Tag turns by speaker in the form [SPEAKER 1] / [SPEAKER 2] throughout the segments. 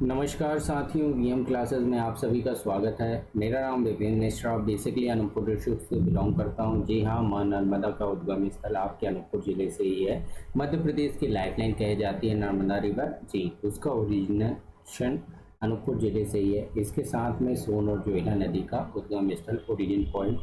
[SPEAKER 1] नमस्कार साथियों, VM classes में आप सभी का स्वागत है। मेरा नाम विपिन मिश्रा, बेसिकली अनूपपुर डिस्ट्रिक्ट से बिलोंग करता हूं। जी हाँ, मां नर्मदा का उद्गम स्थल आपके अनूपपुर ज़िले से ही है। मध्य प्रदेश की लाइफलाइन कही जाती है नर्मदा रिवर। जी, उसका ओरिजिनेशन अनूपपुर ज़िले से ही है। इसके साथ में सोन और जोयला नदी का उद्गम स्थल ओरिजिन पॉइंट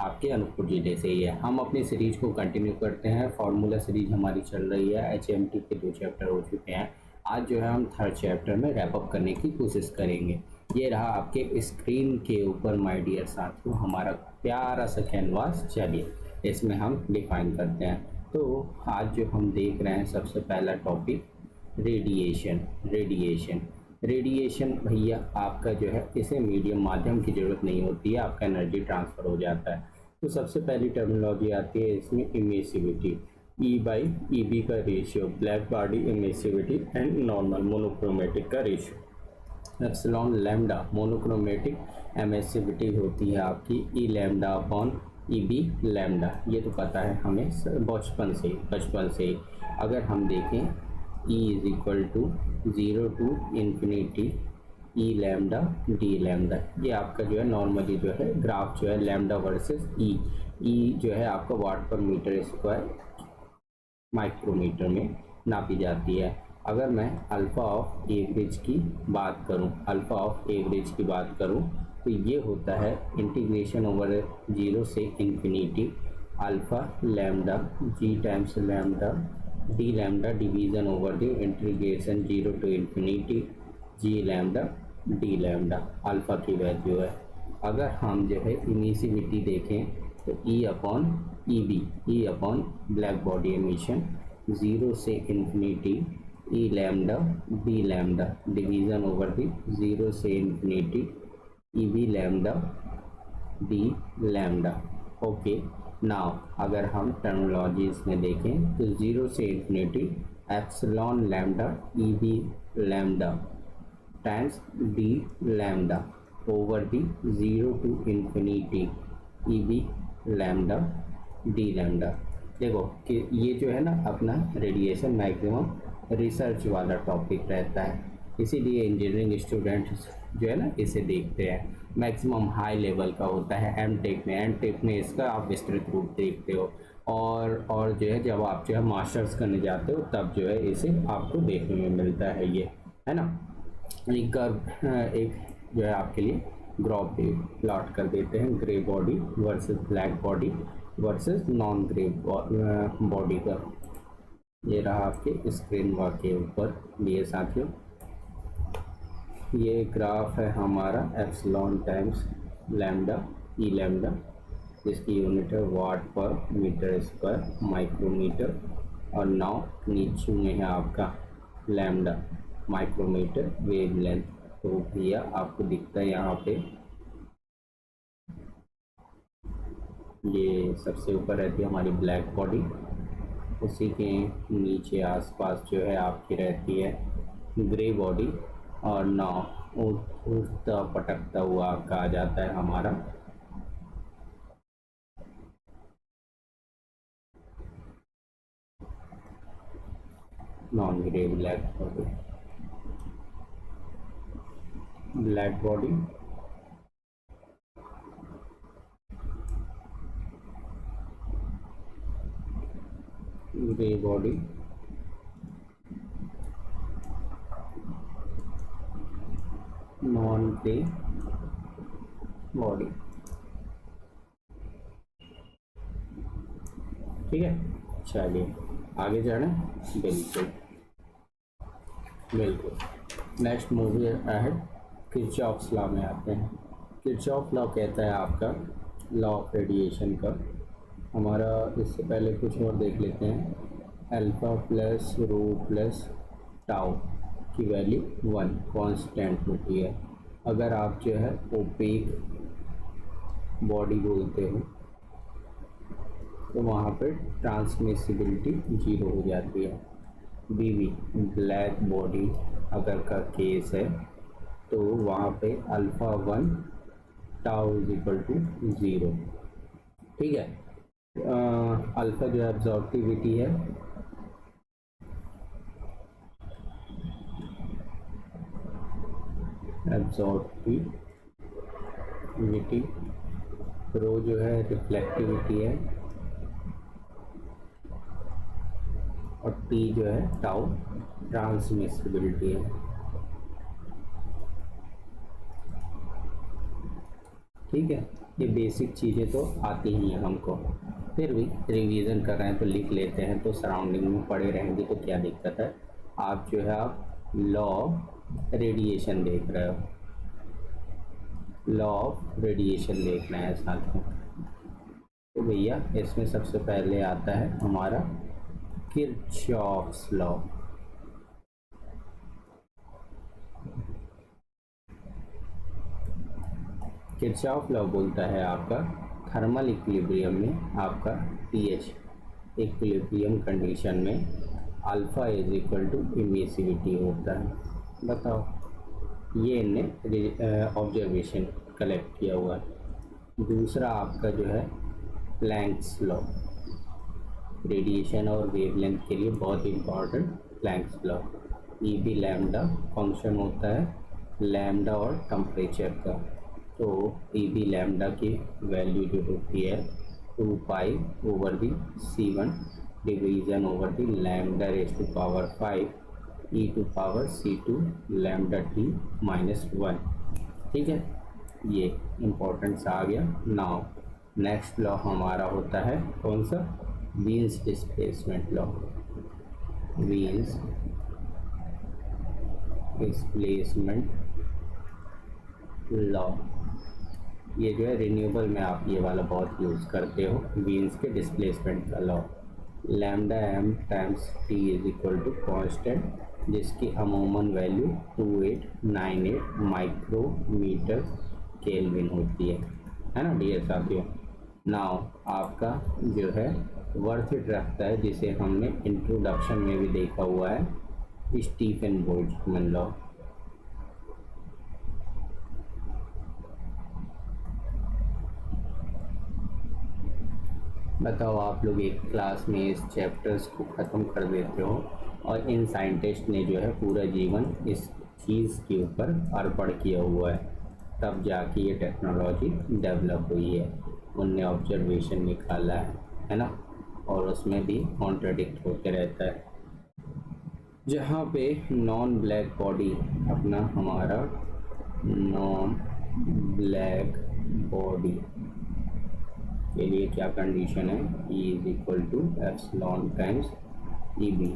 [SPEAKER 1] आपके अनूपपुर ज़िले से ही है। हम अपनी सीरीज को कंटिन्यू करते हैं। फार्मूला सीरीज हमारी चल रही है। एचएमटी के 2 चैप्टर हो चुके हैं। आज जो है हम थर्ड चैप्टर में रैप अप करने की कोशिश करेंगे। ये रहा आपके स्क्रीन के ऊपर माय डियर साथियों हमारा प्यारा सा कैनवास। चलिए इसमें हम डिफाइन करते हैं। तो आज जो हम देख रहे हैं सबसे पहला टॉपिक रेडिएशन। रेडिएशन भैया आपका जो है इसे मीडियम माध्यम की ज़रूरत नहीं होती है, आपका एनर्जी ट्रांसफ़र हो जाता है। तो सबसे पहली टर्मिनोलॉजी आती है इसमें emissivity. E by e b का ratio, black body emissivity and normal monochromatic का ratio. Epsilon lambda monochromatic emissivity होती है आपकी e lambda upon e B lambda. ये तो पता है हमें बचपन से ही। अगर हम देखें E is equal to 0 to infinity E lambda d lambda. ये आपका जो है नॉर्मली जो है ग्राफ जो है लैम्डा वर्सेस ई जो है आपका वाट पर मीटर स्क्वायर माइक्रोमीटर में नापी जाती है। अगर मैं अल्फ़ा ऑफ एवरेज की बात करूं तो ये होता है इंटीग्रेशन ओवर 0 से infinity alpha lambda g times lambda d lambda division over the integration 0 to infinity g lambda d lambda alpha की वैल्यू है। अगर हम जो है इमिसिविटी देखें तो E upon E upon black body emission 0 से infinity E lambda B lambda division over the 0 से infinity E B lambda d lambda. Okay, now अगर हम टर्मिनोलॉजीज में देखें तो 0 से infinity epsilon lambda E B lambda times d lambda over the 0 to infinity E B lambda d lambda. देखो कि ये जो है ना अपना रेडिएशन मैक्सिमम रिसर्च वाला टॉपिक रहता है, इसीलिए इंजीनियरिंग स्टूडेंट्स जो है ना इसे देखते हैं। मैक्सिमम हाई लेवल का होता है एम टेक में इसका आप विस्तृत रूप देखते हो। और जो है जब आप जो है मास्टर्स करने जाते हो तब जो है इसे आपको देखने में मिलता है, ये है ना। एक जो है आपके लिए ग्राफ भी प्लॉट कर देते हैं, grey body versus black body versus non grey body का। ये रहा आपके स्क्रीन के ऊपर लिए साथियों। ये ग्राफ है हमारा एप्सिलॉन टाइम्स लैम्डा ई लैम्डा, जिसकी यूनिट है वाट पर मीटर स्क्वायर माइक्रोमीटर। और नाउ नीचे में है आपका लैम्डा माइक्रोमीटर वेवलेंथ। तो भैया आपको दिखता है यहाँ पे ये सबसे ऊपर रहती है हमारी ब्लैक बॉडी, उसी के नीचे आसपास जो है आपकी रहती है ग्रे बॉडी। और नौ उठता पटकता हुआ आपका आ जाता है हमारा non grey black body grey body non grey body. ठीक है, चलिए आगे जाना। बिल्कुल नेक्स्ट मूवी है किरचॉफ्स लॉ में आते हैं। किरचॉफ लॉ कहता है आपका लॉ ऑफ रेडिएशन का। हमारा इससे पहले कुछ और देख लेते हैं। Alpha plus rho plus tau की वैल्यू 1 कांस्टेंट होती है। अगर आप जो है ओपेक बॉडी बोलते हो तो वहाँ पर ट्रांसमिसिबिलिटी 0 हो जाती है। बीवी ब्लैक बॉडी अगर का केस है तो वहाँ पे alpha 1 tau is equal to 0। ठीक है, अल्फ़ा जो है अब्जॉर्प्टिविटी है एब्जॉर्बिविटी, रो जो है रिफ्लेक्टिविटी है, और टी जो है टाउ ट्रांसमिसिबिलिटी है। ठीक है, ये बेसिक चीज़ें तो आती ही हैं हमको, फिर भी रिवीजन कर रहे हैं तो लिख लेते हैं, तो सराउंडिंग में पड़े रहेंगे तो क्या दिक्कत है। आप जो है आप लॉ ऑफ रेडिएशन देख रहे हो, लॉ ऑफ रेडिएशन देख रहे हैं साथ में, तो भैया इसमें सबसे पहले आता है हमारा किरचॉफ्स लॉ। किरचॉफ लॉ बोलता है आपका थर्मल इक्विलिब्रियम में आपका पीएच इक्विलिब्रियम कंडीशन में alpha is equal to emissivity होता है। बताओ, ये इनने ऑब्जर्वेशन कलेक्ट किया हुआ है। दूसरा आपका जो है प्लैंक्स लॉ, रेडिएशन और वेवलेंथ के लिए बहुत important Planck's law. E B lambda function होता है लैम्डा और टेम्परेचर का, तो ई बी लैम्डा की वैल्यू जो होती है 2 pi over the C1 division over the lambda raise to power 5 E to power C2 lambda T minus 1। ठीक है, ये इम्पोर्टेंस आ गया। नाउ नेक्स्ट लॉ हमारा होता है कौन सा, Wien's displacement law. Wien's displacement law, ये जो है रिन्यूएबल में आप ये वाला बहुत यूज़ करते हो, वीन्स के डिस्प्लेसमेंट का law. Lambda M times T is equal to constant, जिसकी अमूमन वैल्यू 2898 माइक्रोमीटर केल्विन होती है ना डियर साथियों। नाउ आपका जो है वर्थ इट रखता है, जिसे हमने इंट्रोडक्शन में भी देखा हुआ है, स्टीफन बोल्ट्जमैन लॉ। बताओ, आप लोग एक क्लास में इस चैप्टर्स को ख़त्म कर देते हो, और इन साइंटिस्ट ने जो है पूरा जीवन इस चीज़ के ऊपर अर्पण किया हुआ है, तब जाके ये टेक्नोलॉजी डेवलप हुई है। उनने ऑब्जर्वेशन निकाला है ना, और उसमें भी कॉन्ट्रडिक्ट होते रहता है। जहाँ पे नॉन ब्लैक बॉडी, अपना हमारा नॉन ब्लैक बॉडी के लिए क्या कंडीशन है, E is equal to epsilon times E B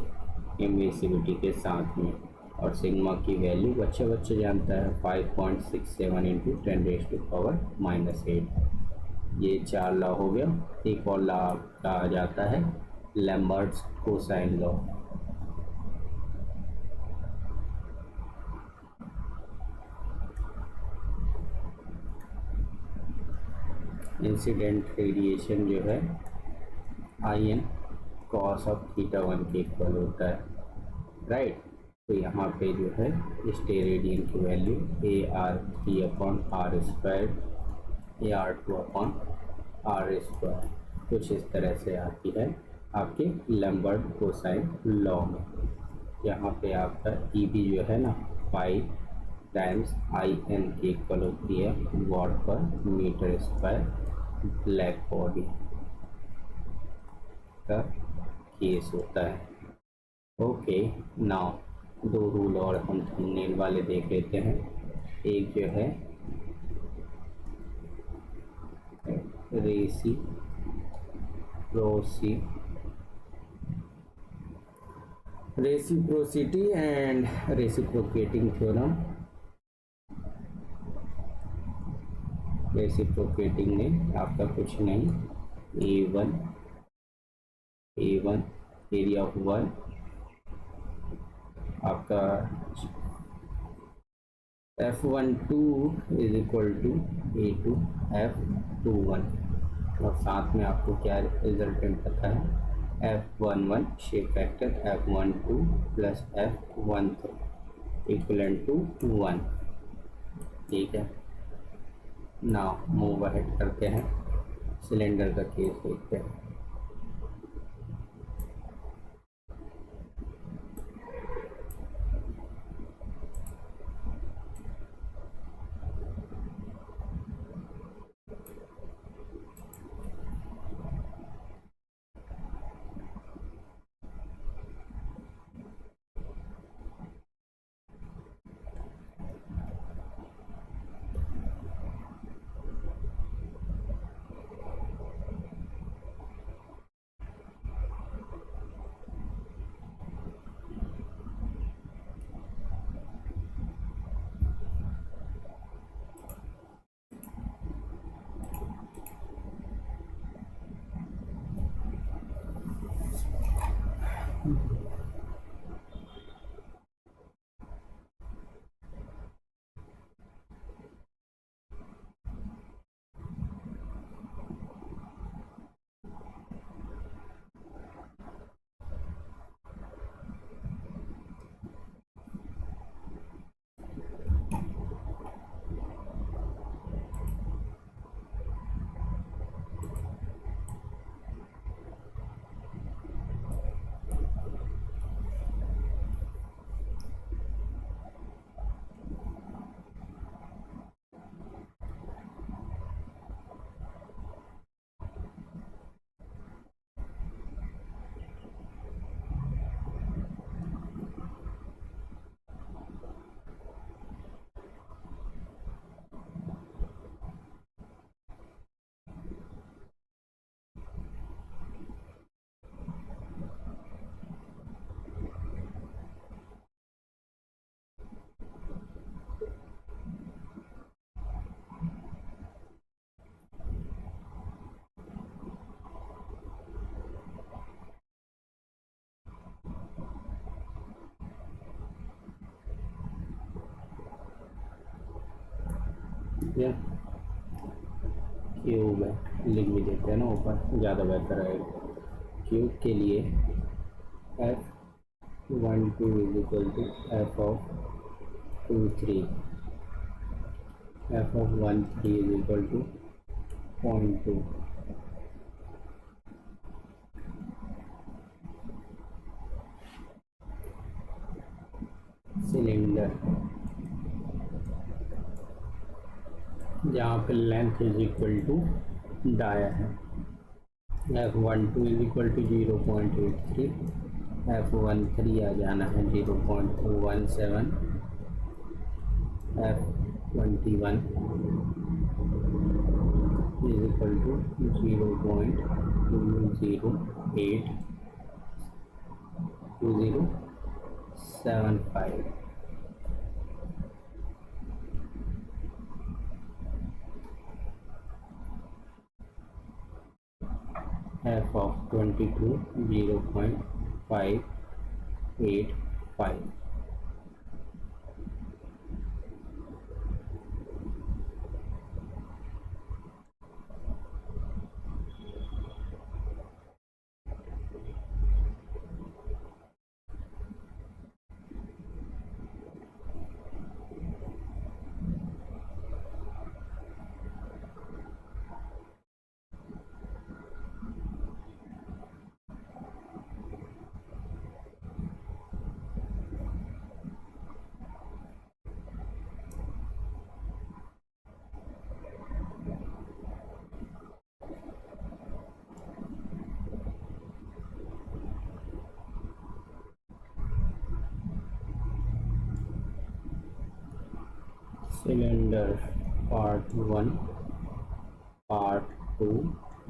[SPEAKER 1] emissivity के साथ में, और सिग्मा की वैल्यू बच्चे बच्चे जानता है 5.67 इंटू 10 रेज टू पावर -8। ये 4 लॉ हो गया। एक और लॉ कहा जाता है Lambert's cosine law. Incident radiation जो है I N cos of theta 1 के इक्वल होता है, राइट। तो यहाँ पे जो है स्टेरेडियन की वैल्यू AR3/r², AR2/r², कुछ इस तरह से आती है आपके लैम्बर्ट कोसाइन लॉ में। यहाँ पे आपका ई बी जो है ना 5 टाइम्स IN की इक्वल होती है वॉट पर मीटर स्क्वायर ब्लैक बॉडी का केस होता है। ओके, नाउ 2 रूल और हम थंबनेल वाले देख लेते हैं। एक जो है reciprocity and reciprocating theorem. Reciprocating में आपका कुछ नहीं, A1 एरिया ऑफ 1 आपका F12 is equal to A2 F21, और साथ में आपको क्या रिजल्टेंट पता है, F11 shape factor F12 plus F13 equivalent to 1। ठीक है, नाउ मूव अहेड करते हैं, सिलेंडर का केस देखते हैं। या क्यूब है, लिख भी देते हैं ना ऊपर, ज़्यादा बेहतर रहेगा। क्यूब के लिए f(1,2) is equal to f(2,3), f(1,3) is equal to 0.2। Cylinder जहाँ पे length is equal to dia है, f(1,2) is equal to 0.83, f(1,3) आ जाना है 0.17, f(21) is equal to 0.208, 2075। f of 22 0.585। Cylinder part 1, part 2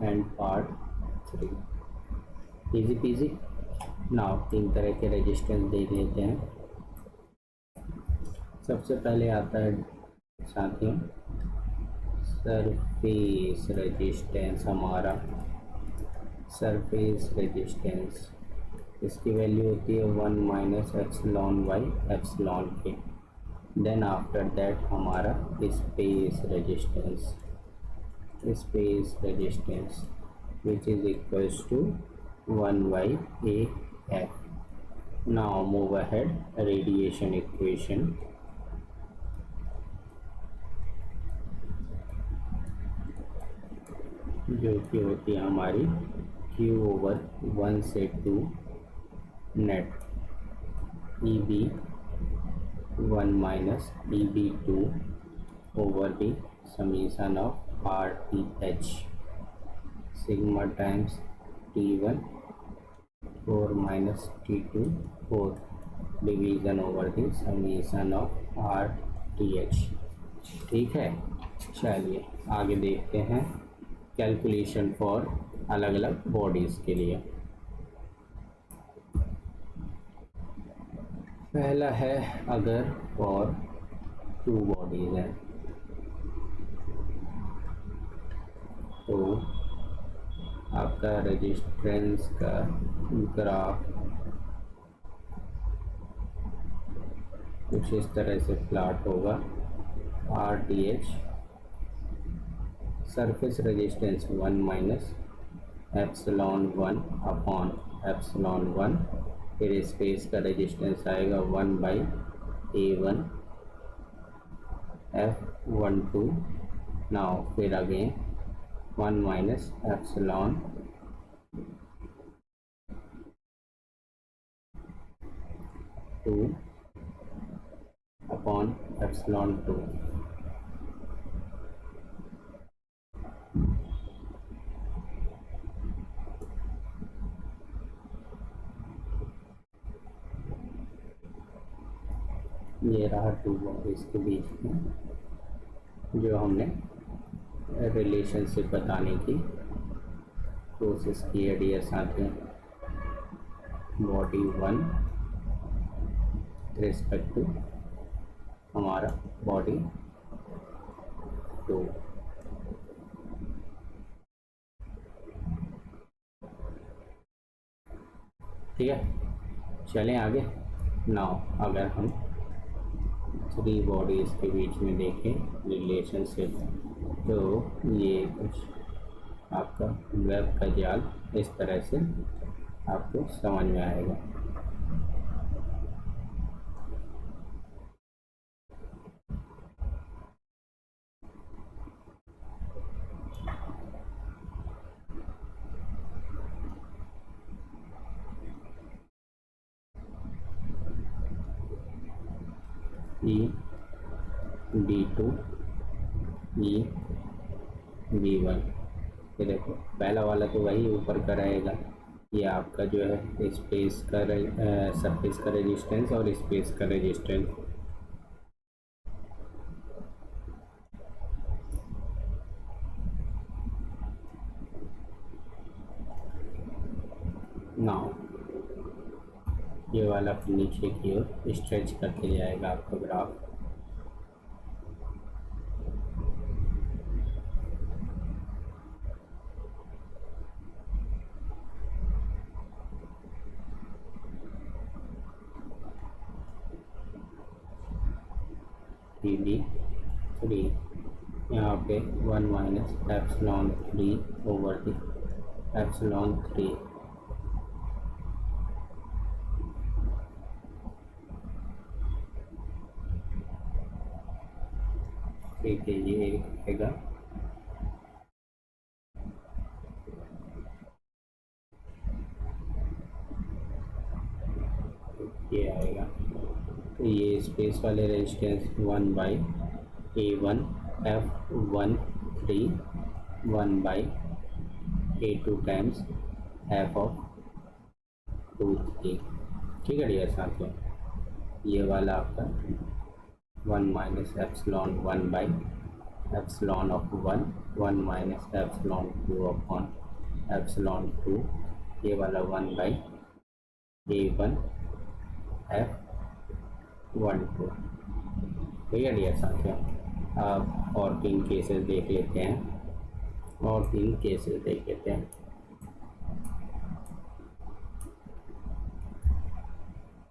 [SPEAKER 1] and part 3। Easy peasy. Now 3 तरह के resistance देख लेते हैं। सबसे पहले आता है साथियों सरफेस रेजिस्टेंस। हमारा सरफेस रेजिस्टेंस, इसकी वैल्यू होती है 1 माइनस एप्सिलॉन बाई एप्सिलॉन के। देन आफ्टर दैट हमारा space resistance, space resistance which is equals to 1 by A F. Now move ahead, radiation equation. जो कि होती है हमारी Q/1 से 2 net EB1 minus EB2 over the summation of RTH sigma times T1 4 minus T2 4 division over the summation of RTH। ठीक है, चलिए आगे देखते हैं कैलकुलेशन फॉर अलग अलग बॉडीज़ के लिए। पहला है अगर फॉर 2 बॉडीज़ हैं तो आपका रेजिस्टेंस का ग्राफ कुछ इस तरह से प्लॉट होगा। RTH surface resistance 1 minus epsilon 1 upon epsilon 1, फिर स्पेस का रेजिस्टेंस आएगा 1 बाई A1 F(1,2). नाउ फिर again 1 minus epsilon 2 upon epsilon 2। ये रहा 2 बॉडीज़ के बीच में जो हमने रिलेशनशिप बताने की कोशिश की है डियर साथियों। बॉडी 1 रिस्पेक्ट टू हमारा बॉडी 2। ठीक है, चलें आगे। नाउ अगर हम 3 बॉडीज़ के बीच में देखें रिलेशनशिप, तो ये कुछ आपका वेब का जाल इस तरह से आपको समझ में आएगा। B2 B1, ये देखो पहला वाला तो वही ऊपर का रहेगा, ये आपका जो है स्पेस का सरफेस का रेजिस्टेंस और स्पेस का रेजिस्टेंस। नाउ ये वाला फिर नीचे की ओर स्ट्रेच करके जाएगा आपका ग्राफ। BB3 यहाँ पे 1 minus epsilon 3 over the epsilon 3, ठीक है, ये एक रहेगा। ये आएगा, तो ये स्पेस वाले resistance 1 by A1 F13 1 by A2 times F of 2 3। ठीक है डियर साथियों, ये वाला आपका 1 minus epsilon 1 by epsilon of 1 minus epsilon 2 upon epsilon 2, ये वाला 1 बाई A1 F12। ठीक है डियर साथियों, आप और 3 केसेस देख लेते हैं, और 3 केसेस देख लेते हैं।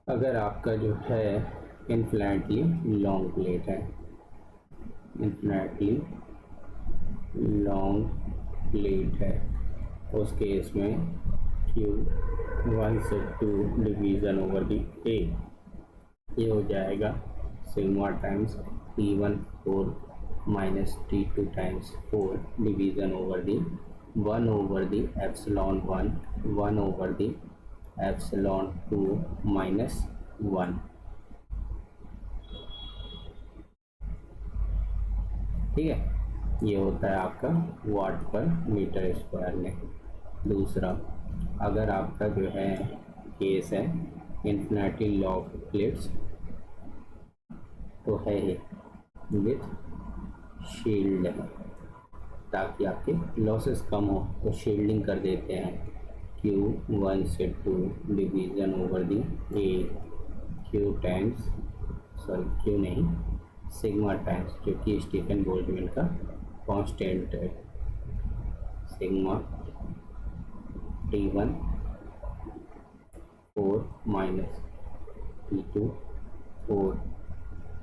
[SPEAKER 1] अगर आपका जो है इन्फिनिटली लॉन्ग प्लेट है, इन्फिनिटली लॉन्ग प्लेट है, उस केस में Q1 से 2 डिवीज़न ओवर दी A, ये हो जाएगा sigma times T1 4 minus T2 times 4 division over the 1 over the epsilon 1 over the epsilon 2 minus 1। ठीक है, ये होता है आपका वाट पर मीटर स्क्वायर में। दूसरा, अगर आपका जो है केस है इन्फिनिटी लॉन्ग प्लेट्स, तो है विथ शील्ड है, ताकि आपके लॉसेस कम हो तो शील्डिंग कर देते हैं। Q1 से 2 division over the A, Q times Q नहीं, सिग्मा टाइम्स, जो कि स्टीफन बोल्ट्जमैन का कांस्टेंट है, sigma T1 4 minus T2 4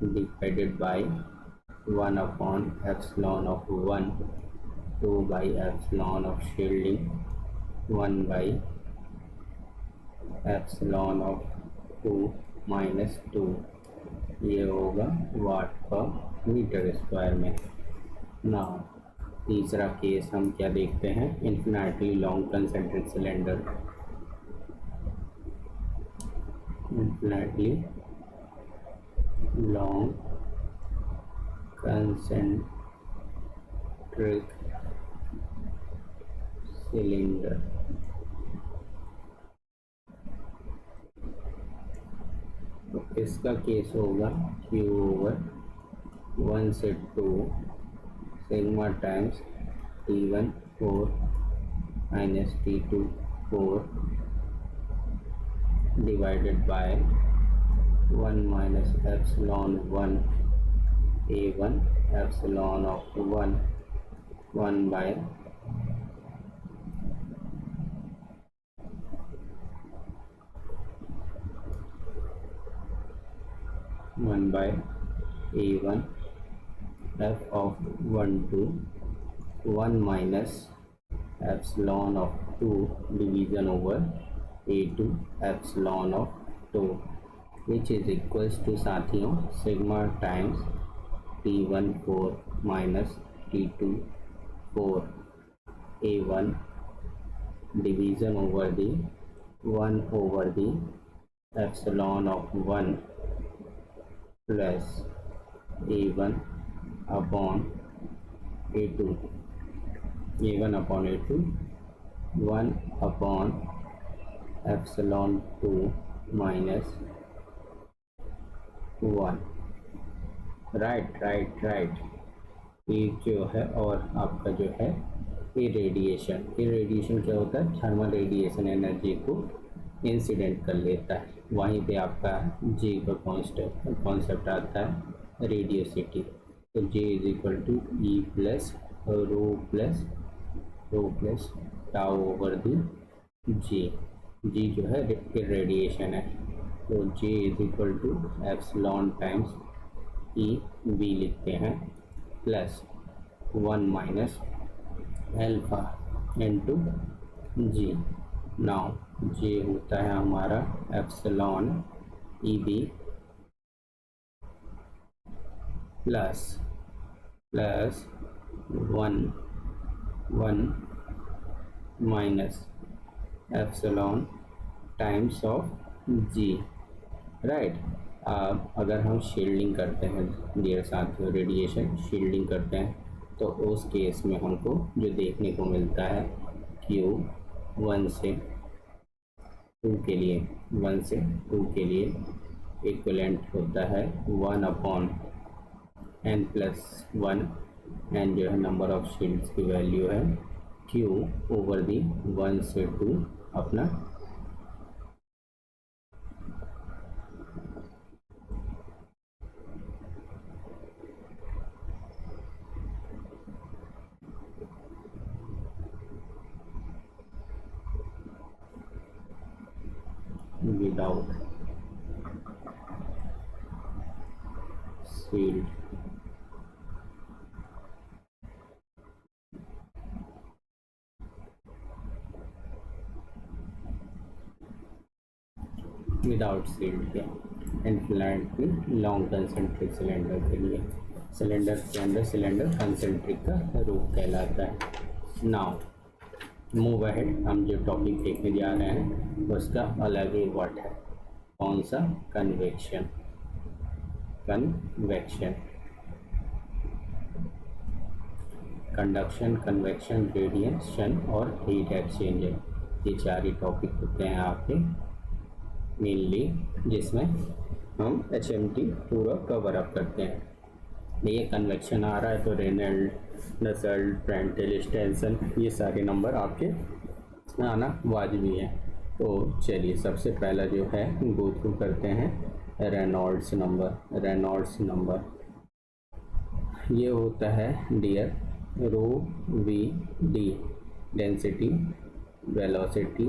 [SPEAKER 1] divided by 1 upon epsilon of 1, 2 by epsilon of shielding 1 by epsilon of 2 minus 2, ये होगा वाट पर मीटर स्क्वायर में। ना तीसरा केस हम क्या देखते हैं, infinitely long concentric cylinder, infinitely long concentric cylinder. तो इसका केस होगा Q ओवर 1 से 2 sigma times T1 4 minus T2 4 divided by 1 minus epsilon 1 A1 epsilon of 1 by 1 by A1 f of 1 to 1 minus epsilon of 2 division over A2 epsilon of 2, which is equals to साथियों sigma times T1 4 minus T2 4 A1 division over the 1 over the epsilon of 1 plus A1 upon A2 A1 upon A2 1 upon epsilon 2 minus 1। Right ये जो है और आपका जो है irradiation क्या होता है, थर्मल रेडिएशन एनर्जी को इंसिडेंट कर लेता है। वहीं पे आपका जे का कॉन्सेप्ट आता है रेडियोसिटी। तो j is equal to e plus rho plus tau over the g जो है रेडिएशन है। तो j is equal to epsilon times E b लिखते हैं plus 1 minus alpha into g. Now j होता है हमारा epsilon e b plus 1 minus epsilon times of g. Right. अब अगर हम शील्डिंग करते हैं डियर साथियों, रेडिएशन शील्डिंग करते हैं, तो उस केस में हमको जो देखने को मिलता है Q 1 से 2 के लिए इक्विवेलेंट होता है 1 अपॉन n प्लस 1 एंड जो है नंबर ऑफ शील्ड्स की वैल्यू है Q ओवर दी 1 से 2 अपना without shield के इनफ्लेट लॉन्ग कंसेंट्रिक सिलेंडर के लिए, सिलेंडर के अंदर सिलेंडर कंसेंट्रिक का रूप कहलाता है। नाउ मूव अहेड, हम जो टॉपिक देखने जा रहे हैं उसका अलग ही वर्ड है। कौन सा? कन्वेक्शन। कंडक्शन, कन्वेक्शन, रेडिएशन और हीट एक्सचेंजर, ये चार ही टॉपिक होते हैं आपके मेनली, जिसमें हम HMT पूरा कवर अप करते हैं। ये कन्वेक्शन आ रहा है तो रेनल्ड, नसल्ट, प्रेंटेल, स्टेंसन, ये सारे नंबर आपके आना वाजिबी है। तो चलिए सबसे पहला जो है गो थ्रू करते हैं रेनॉल्ड्स नंबर। ये होता है dear rho v d, density velocity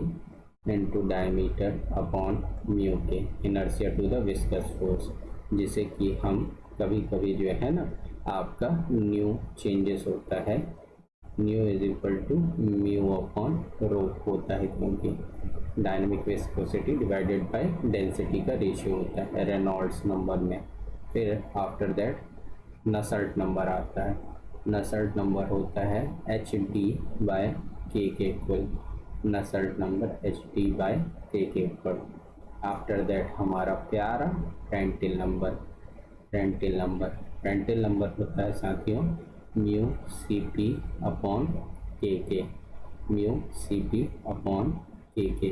[SPEAKER 1] into diameter upon mu k, inertia to the viscous force, जिसे कि हम कभी कभी जो है ना आपका न्यू चेंजेस होता है, nu is equal to mu upon rho होता है, क्योंकि dynamic viscosity divided by density का रेशियो होता है रेनॉल्ड्स नंबर में। फिर आफ्टर दैट नसल्ट नंबर आता है। नसल्ट नंबर होता है h d by k equal, Nusselt number h d by k equal. After that हमारा प्यारा प्रेंटिल नंबर होता है साथियों mu c p upon k, mu c p upon k.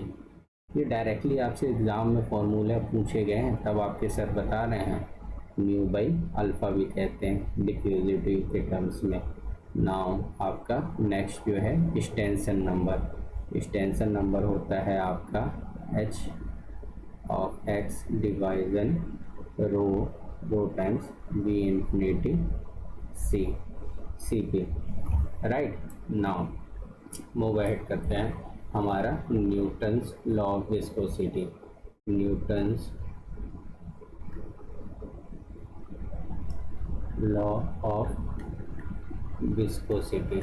[SPEAKER 1] ये डायरेक्टली आपसे एग्ज़ाम में फॉर्मूले पूछे गए हैं, तब आपके सर बता रहे हैं। म्यू बाई अल्फ़ा भी कहते हैं डिफ्यूजिविटी के टर्म्स में। नाउ आपका नेक्स्ट जो है स्टेंसन नंबर होता है आपका H of x division rho times V infinity C P. Right. Now move ahead करते हैं हमारा Newton's law of viscosity. Newton's law of viscosity.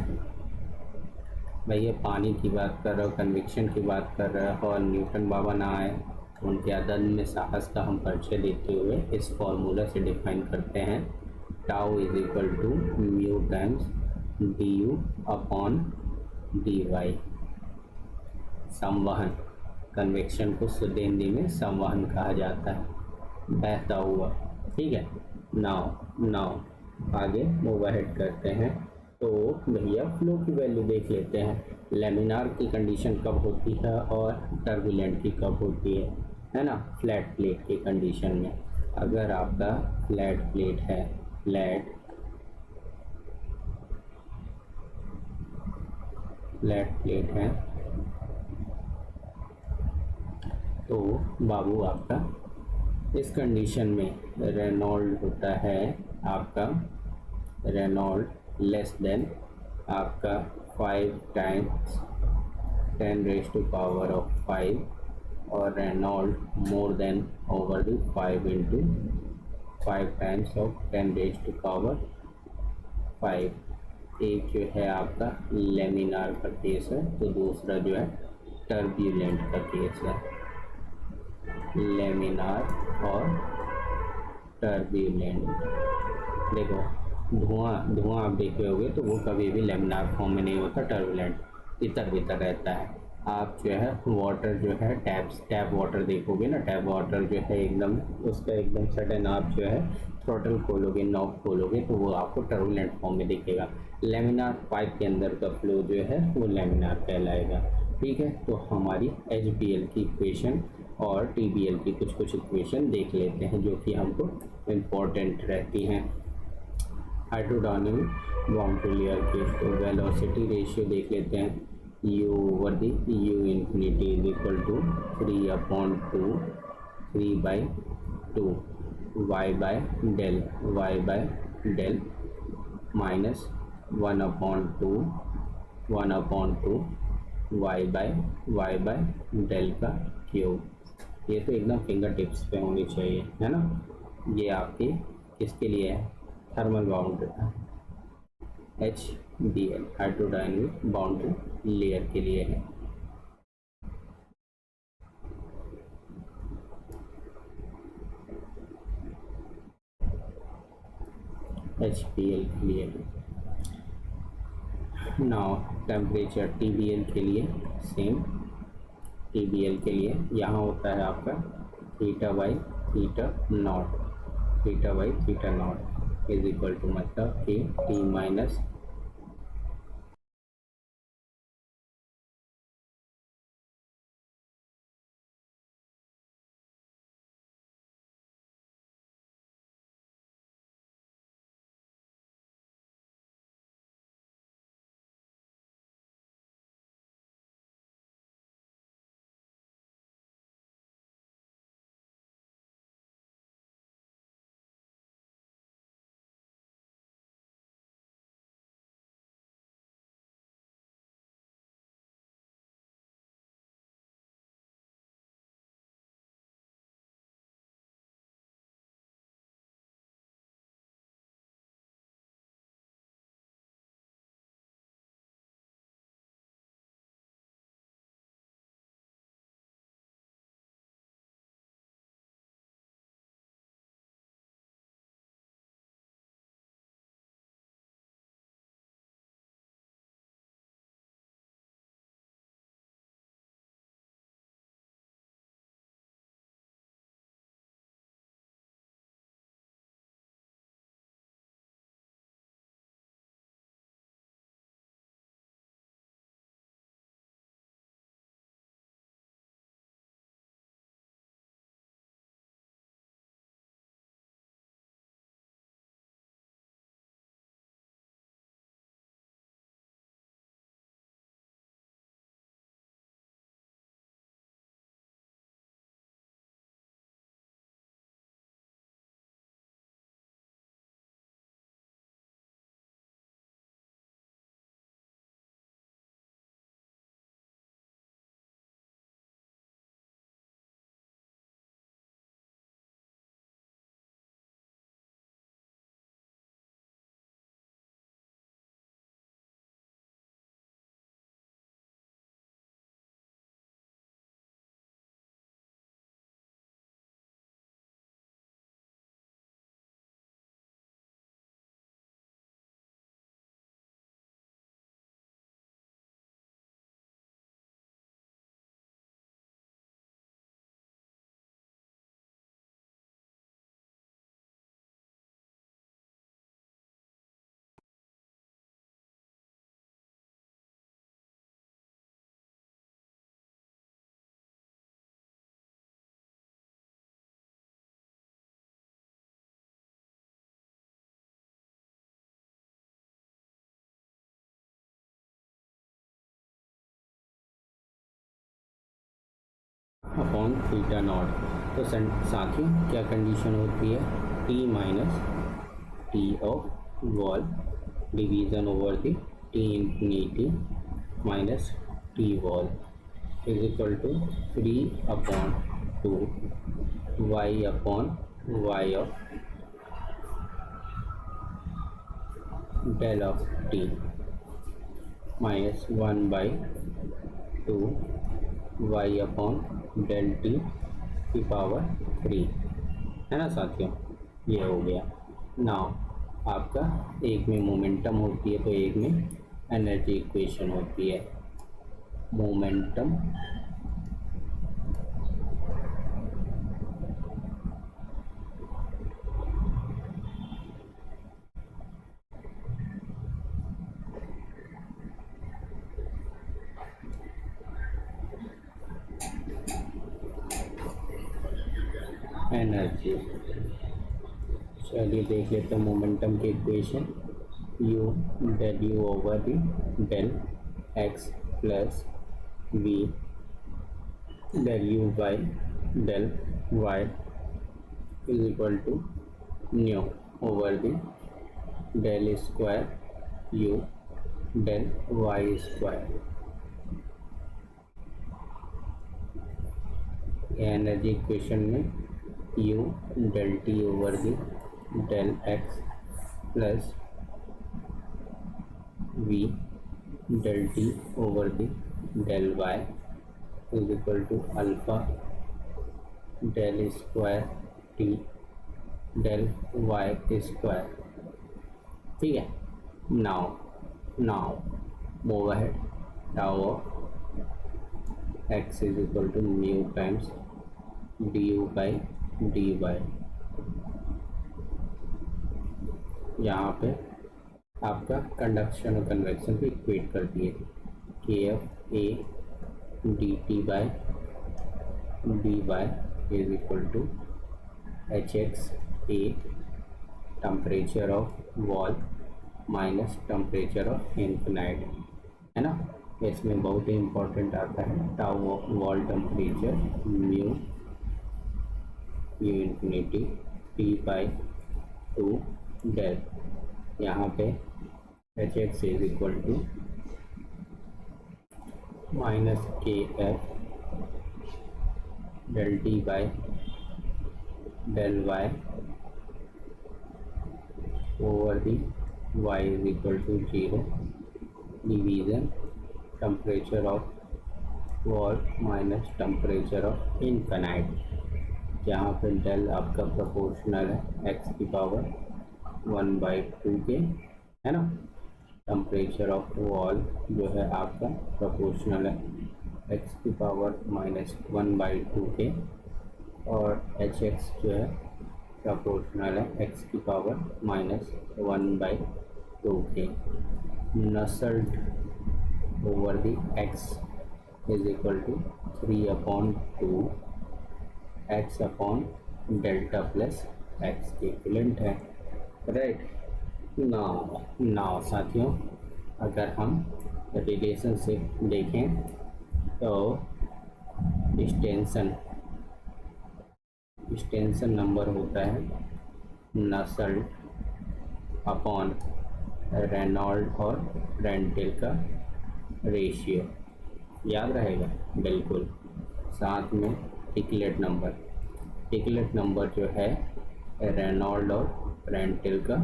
[SPEAKER 1] भैया पानी की बात कर रहे हो, कन्विक्शन की बात कर रहे हो और न्यूटन बाबा ना आए, उनके अदद में साहस का हम परिचय देते हुए इस फॉर्मूला से डिफाइन करते हैं, tau is equal to mu times d u upon d y. संवहन, कन्वेक्शन को शुद्ध हिंदी में संवहन कहा जाता है, बहता हुआ। ठीक है, नाउ नाउ आगे मूव अहेड करते हैं। तो भैया फ्लो की वैल्यू देख लेते हैं, लेमिनार की कंडीशन कब होती है और टर्बुलेंट की कब होती है ना। फ्लैट प्लेट की कंडीशन में, अगर आपका फ्लैट प्लेट है, फ्लैट प्लेट है, तो बाबू आपका इस कंडीशन में रेनॉल्ड होता है आपका, रेनॉल्ड लेस देन आपका 5 टाइम्स 10⁻⁵ और Reynold more than over the 5 into 5 times of 10⁻⁵। एक जो है आपका लेमिनार का केस है, तो दूसरा जो है टर्ब्यूलेंट का केस है। लेमिनार और टर्ब्यूलेंट, देखो धुआं आप देखे होगे तो वो कभी भी लेमिनार फॉर्म में नहीं होता, टर्बुलेंट तितर बितर रहता है। आप जो है वाटर जो है टैप वाटर देखोगे ना, टैप वाटर जो है एकदम उसका एकदम सडन आप जो है थ्रॉटल खोलोगे, नॉब खोलोगे तो वो आपको टर्बुलेंट फॉर्म में दिखेगा। लेमिनार पाइप के अंदर का फ्लो जो है वो लेमिनार कहलाएगा। ठीक है, तो हमारी HBL की इक्वेशन और TBL की कुछ कुछ इक्वेशन देख लेते हैं जो कि हमको इम्पोर्टेंट रहती हैं। हाइड्रोडायनेमिक बाउंड्री लेयर की, तो वेलोसिटी रेशियो देख लेते हैं, u over the u infinity is equal to 3/2, 3/2 y/डेल माइनस 1/2 y/डेल का क्यूब। ये तो एकदम फिंगर टिप्स पे होनी चाहिए, है ना। ये आपकी किसके लिए है, thermal boundary, HBL hydrodynamic boundary layer के लिए है। HBL के लिए है। नाउ टेम्परेचर TBL के लिए सेम, TBL के लिए यहाँ होता है आपका θ/θ0, θ/θ0 इज इक्वल टू मतलब कि T minus upon theta naught. तो साथियों क्या कंडीशन होती है, T minus T of wall division over the T infinity minus T wall is equal to 3 upon 2 y upon y of del of T minus 1/2 y upon del T की power 3, है ना साथियों। ये हो गया। Now आपका एक में मोमेंटम होती है तो एक में एनर्जी इक्वेशन होती है। Momentum energy. चलिए देख लेते हैं मोमेंटम की equation. U del u over the del x plus v del u by del y is equal to nu over the del square u del y square. Energy equation में u del t over the del x plus v del t over the del y is equal to alpha del square t del y square. ठीक है। Now move ahead. Tau of x is equal to mu times d u by d y. यहाँ पे आपका conduction और convection को equate कर दिए। K f a d t by d y is equal to h x a temperature of wall minus temperature of infinite, है ना। इसमें बहुत ही इम्पोर्टेंट आता है tau of wall temperature mu u infinity t by 2 del. यहाँ पे h x is equal to minus k f del t by del y over the y is equal to 0 division temperature of wall minus temperature of infinite. जहाँ पे del आपका proportional है x की power 1/2 के, है ना। Temperature of wall जो है आपका प्रोपोर्शनल है एक्स की पावर -1/2 के, और एच एक्स जो है प्रोपोर्शनल है एक्स की पावर -1/2 के। Nusselt over the x is equal to 3/2 x upon delta plus x के इक्विवेलेंट है, राइट। नाउ साथियों अगर हम रिलेशनशिप देखें तो एक्सटेंशन नंबर होता है नसल्ट अपॉन रेनॉल्ड और रेंटेल का रेशियो, याद रहेगा बिल्कुल। साथ में टिकलेट नंबर जो है रेनॉल्ड और रेंटेल का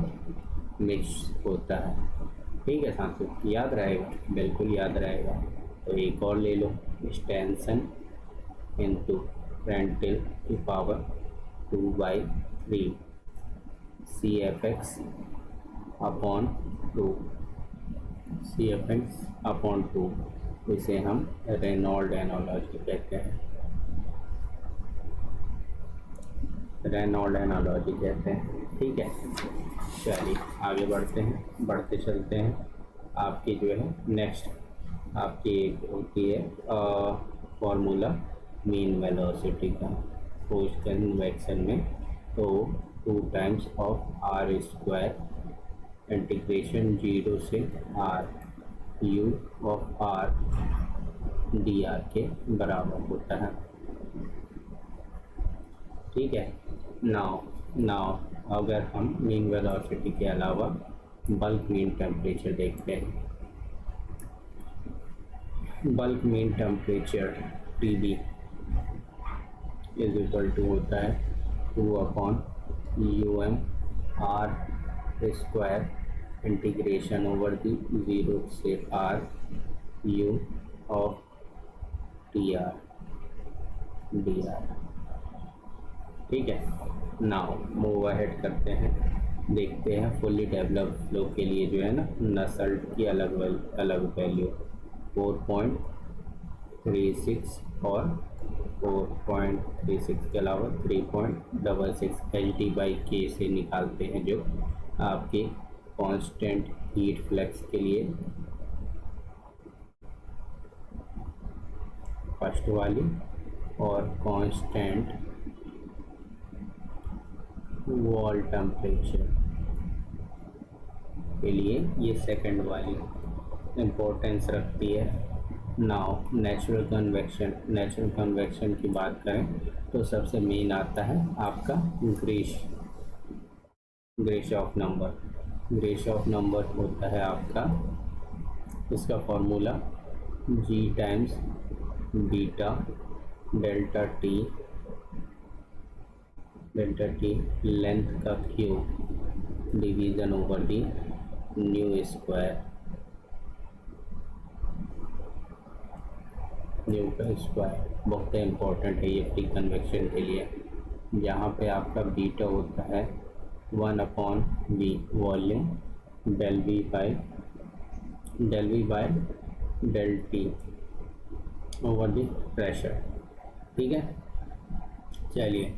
[SPEAKER 1] मिक्स होता है। ठीक है साथियों, याद रहेगा, बिल्कुल याद रहेगा। तो एक और ले लो, एक्सटेंशन इंटू रेंटेल की power 2/3 C F x upon 2 इसे हम रेनॉल्ड एनालॉजी कहते हैं। ठीक है। चलिए आगे बढ़ते चलते हैं। आपकी जो है नेक्स्ट आपकी एक होती है फॉर्मूला मीन वेलोसिटी का पोस्ट कन्वेक्शन में। तो 2 times of R square integration 0 से R u of R d R के बराबर होता है। ठीक है। नाउ नाउ अगर हम मीन वेलोसिटी के अलावा बल्क मीन टेम्परेचर देखते हैं, bulk mean temperature TB is equal to होता है 2/UM/r² इंटीग्रेशन ओवर दी 0 से r u of dr dr। ठीक है। नाउ मूव अहेड करते हैं, देखते हैं फुल्ली डेवलप्ड फ्लो के लिए जो है ना नसल्ट की अलग वैल्यू 4.36 और 4.36 के अलावा 3.66 HD/K से निकालते हैं, जो आपके कांस्टेंट हीट फ्लक्स के लिए फर्स्ट वाली और कांस्टेंट वॉल टेम्परेचर के लिए ये सेकंड वाली इम्पोर्टेंस रखती है। नाउ नेचुरल कन्वेक्शन की बात करें तो सबसे मेन आता है आपका ग्रेशॉफ नंबर होता है आपका, इसका formula G times beta delta t length का cube division over the nu का स्क्वायर बहुत इम्पोर्टेंट है ये फ्री कन्वेक्शन के लिए, जहाँ पे आपका बीटा होता है 1/V volume del V by del T over the pressure. ठीक है, चलिए